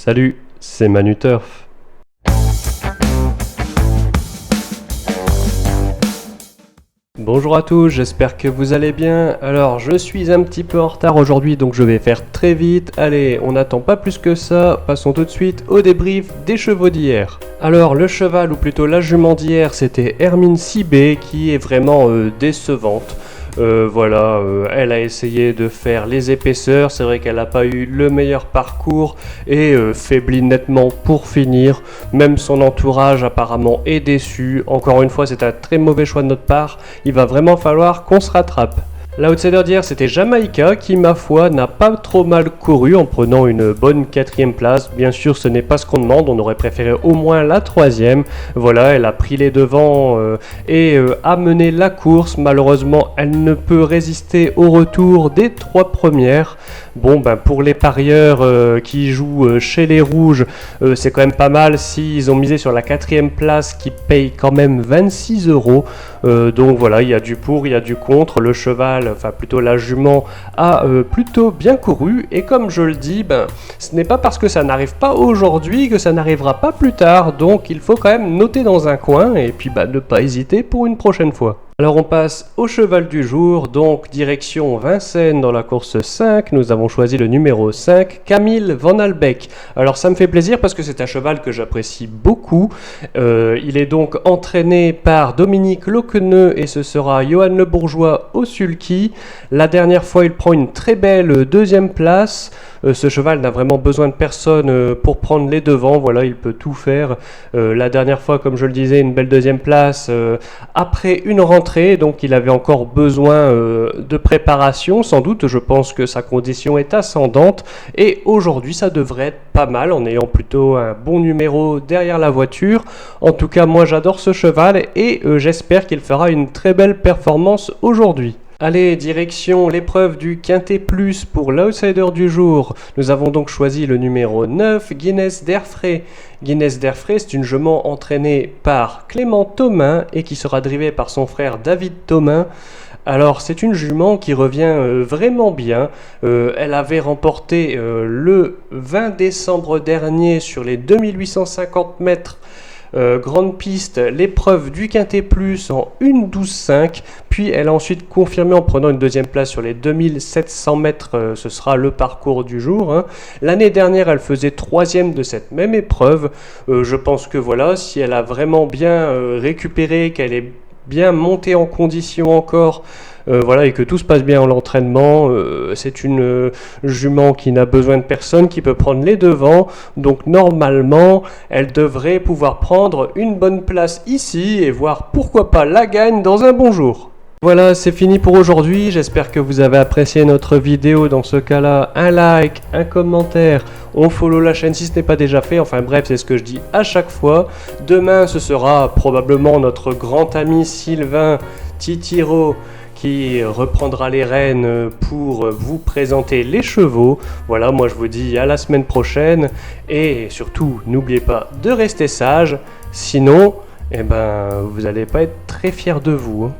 Salut, c'est Manu Turf. Bonjour à tous, j'espère que vous allez bien. Alors, je suis un petit peu en retard aujourd'hui, donc je vais faire très vite. Allez, on n'attend pas plus que ça, passons tout de suite au débrief des chevaux d'hier. Alors, le cheval, ou plutôt la jument d'hier, c'était Hermine Cibé, qui est vraiment décevante. Elle a essayé de faire les épaisseurs, c'est vrai qu'elle n'a pas eu le meilleur parcours et faiblit nettement pour finir. Même son entourage apparemment est déçu. Encore une fois, c'est un très mauvais choix de notre part, il va vraiment falloir qu'on se rattrape. L'outsider d'hier, c'était Jamaïca qui, ma foi, n'a pas trop mal couru en prenant une bonne 4e place. Bien sûr, ce n'est pas ce qu'on demande, on aurait préféré au moins la 3e. Voilà, elle a pris les devants et a mené la course. Malheureusement, elle ne peut résister au retour des 3 premières. Bon, pour les parieurs qui jouent chez les rouges, c'est quand même pas mal s'ils ont misé sur la 4e place qui paye quand même 26 €. Donc voilà, il y a du pour, il y a du contre. Le cheval, enfin plutôt la jument, a plutôt bien couru. Et comme je le dis, ce n'est pas parce que ça n'arrive pas aujourd'hui que ça n'arrivera pas plus tard. Donc il faut quand même noter dans un coin et puis ne pas hésiter pour une prochaine fois. Alors on passe au cheval du jour, donc direction Vincennes dans la course 5, nous avons choisi le numéro 5, Camille Van Albeck. Alors ça me fait plaisir parce que c'est un cheval que j'apprécie beaucoup, il est donc entraîné par Dominique Loqueneux et ce sera Johan Le Bourgeois au sulky. La dernière fois il prend une très belle 2e place. Ce cheval n'a vraiment besoin de personne pour prendre les devants, voilà, il peut tout faire. La dernière fois, comme je le disais, une belle 2e place après une rentrée, donc il avait encore besoin de préparation, sans doute. Je pense que sa condition est ascendante et aujourd'hui ça devrait être pas mal en ayant plutôt un bon numéro derrière la voiture. En tout cas, moi j'adore ce cheval et j'espère qu'il fera une très belle performance aujourd'hui. Allez, direction l'épreuve du Quintet Plus pour l'outsider du jour. Nous avons donc choisi le numéro 9, Guinness d'Airfray. Guinness d'Airfray, c'est une jument entraînée par Clément Thomain et qui sera drivée par son frère David Thomain. Alors, c'est une jument qui revient vraiment bien. Elle avait remporté le 20 décembre dernier sur les 2850 mètres grande piste, l'épreuve du Quintet Plus en 1:12,5, puis elle a ensuite confirmé en prenant une 2e place sur les 2700 mètres, ce sera le parcours du jour. L'année dernière, elle faisait 3e de cette même épreuve. Je pense que voilà, si elle a vraiment bien récupéré, qu'elle est bien montée en condition encore, et que tout se passe bien en l'entraînement, c'est une jument qui n'a besoin de personne, qui peut prendre les devants, donc normalement elle devrait pouvoir prendre une bonne place ici et voir pourquoi pas la gagne dans un bon jour. Voilà, c'est fini pour aujourd'hui, j'espère que vous avez apprécié notre vidéo. Dans ce cas-là, un like, un commentaire, on follow la chaîne si ce n'est pas déjà fait, enfin bref, c'est ce que je dis à chaque fois. Demain, ce sera probablement notre grand ami Sylvain Titiro qui reprendra les rênes pour vous présenter les chevaux. Voilà, moi je vous dis à la semaine prochaine et surtout, n'oubliez pas de rester sage, sinon, vous n'allez pas être très fiers de vous.